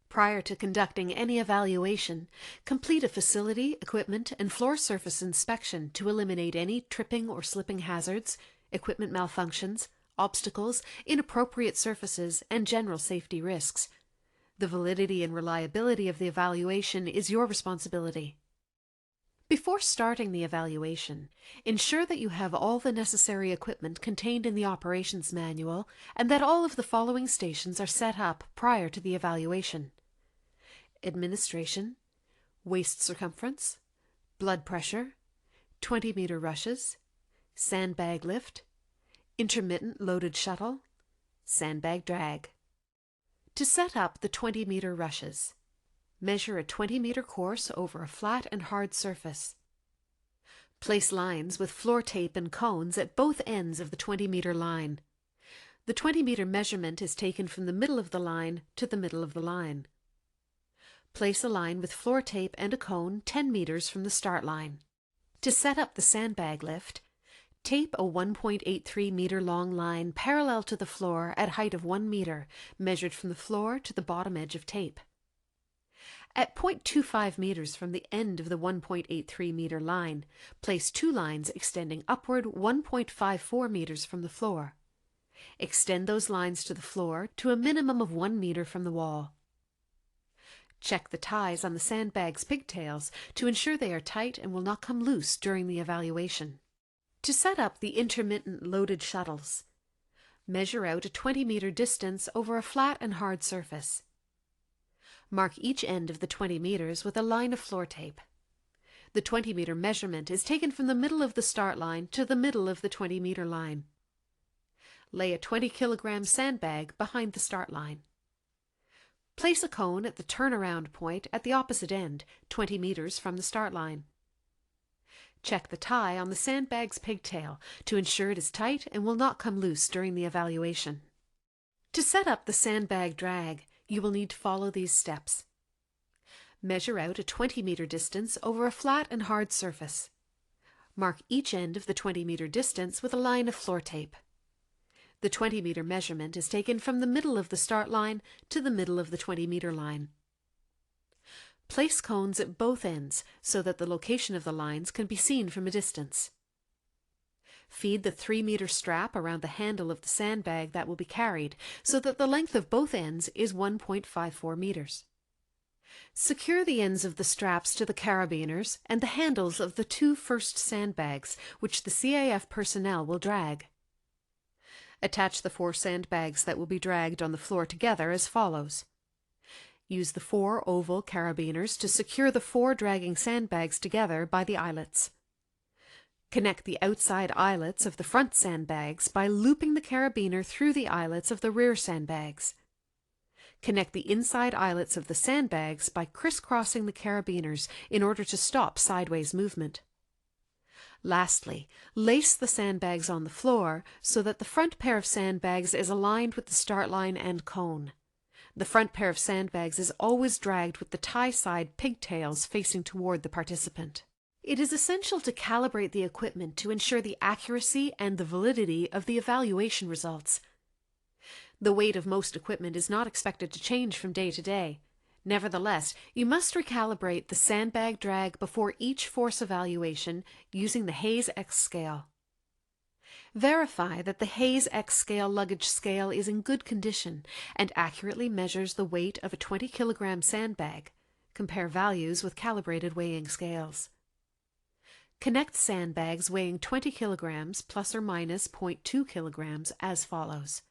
Prior to conducting any evaluation, complete a facility, equipment, and floor surface inspection to eliminate any tripping or slipping hazards, equipment malfunctions, obstacles, inappropriate surfaces, and general safety risks. The validity and reliability of the evaluation is your responsibility. Before starting the evaluation, ensure that you have all the necessary equipment contained in the operations manual and that all of the following stations are set up prior to the evaluation: administration, waist circumference, blood pressure, 20-meter rushes, sandbag lift, intermittent loaded shuttle, sandbag drag. To set up the 20-meter rushes, measure a 20-meter course over a flat and hard surface. Place lines with floor tape and cones at both ends of the 20-meter line. The 20-meter measurement is taken from the middle of the line to the middle of the line. Place a line with floor tape and a cone 10 meters from the start line. To set up the sandbag lift, tape a 1.83 meter long line parallel to the floor at height of 1 meter, measured from the floor to the bottom edge of tape. At 0.25 meters from the end of the 1.83 meter line, place two lines extending upward 1.54 meters from the floor. Extend those lines to the floor to a minimum of 1 meter from the wall. Check the ties on the sandbag's pigtails to ensure they are tight and will not come loose during the evaluation. To set up the intermittent loaded shuttles, measure out a 20-meter distance over a flat and hard surface. Mark each end of the 20 meters with a line of floor tape. The 20-meter measurement is taken from the middle of the start line to the middle of the 20-meter line. Lay a 20-kilogram sandbag behind the start line. Place a cone at the turnaround point at the opposite end, 20 meters from the start line. Check the tie on the sandbag's pigtail to ensure it is tight and will not come loose during the evaluation. To set up the sandbag drag, you will need to follow these steps. Measure out a 20-meter distance over a flat and hard surface. Mark each end of the 20-meter distance with a line of floor tape. The 20-meter measurement is taken from the middle of the start line to the middle of the 20-meter line. Place cones at both ends so that the location of the lines can be seen from a distance. Feed the 3-meter strap around the handle of the sandbag that will be carried so that the length of both ends is 1.54 meters. Secure the ends of the straps to the carabiners and the handles of the two first sandbags, which the CAF personnel will drag. Attach the 4 sandbags that will be dragged on the floor together as follows. Use the 4 oval carabiners to secure the 4 dragging sandbags together by the eyelets. Connect the outside eyelets of the front sandbags by looping the carabiner through the eyelets of the rear sandbags. Connect the inside eyelets of the sandbags by crisscrossing the carabiners in order to stop sideways movement. Lastly, lace the sandbags on the floor so that the front pair of sandbags is aligned with the start line and cone. The front pair of sandbags is always dragged with the tie side pigtails facing toward the participant. It is essential to calibrate the equipment to ensure the accuracy and the validity of the evaluation results. The weight of most equipment is not expected to change from day to day. Nevertheless, you must recalibrate the sandbag drag before each force evaluation using the Hayes X scale. Verify that the Hayes X scale luggage scale is in good condition and accurately measures the weight of a 20-kilogram sandbag. Compare values with calibrated weighing scales. Connect sandbags weighing 20 kilograms plus or minus 0.2 kilograms as follows.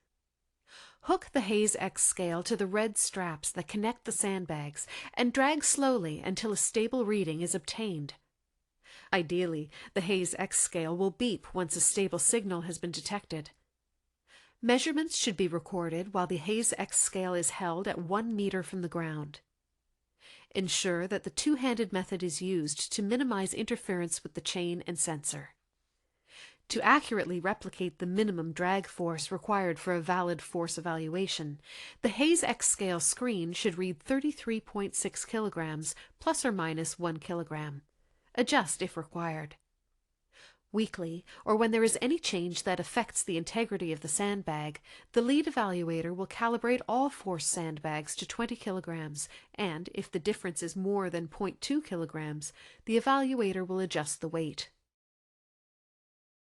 Hook the Hayes X scale to the red straps that connect the sandbags and drag slowly until a stable reading is obtained. Ideally, the Hayes X scale will beep once a stable signal has been detected. Measurements should be recorded while the Hayes X scale is held at 1 meter from the ground. Ensure that the two-handed method is used to minimize interference with the chain and sensor. To accurately replicate the minimum drag force required for a valid force evaluation, the Hayes X scale screen should read 33.6 kilograms plus or minus 1 kilogram. Adjust if required. Weekly, or when there is any change that affects the integrity of the sandbag, the lead evaluator will calibrate all force sandbags to 20 kilograms, and if the difference is more than 0.2 kilograms, the evaluator will adjust the weight.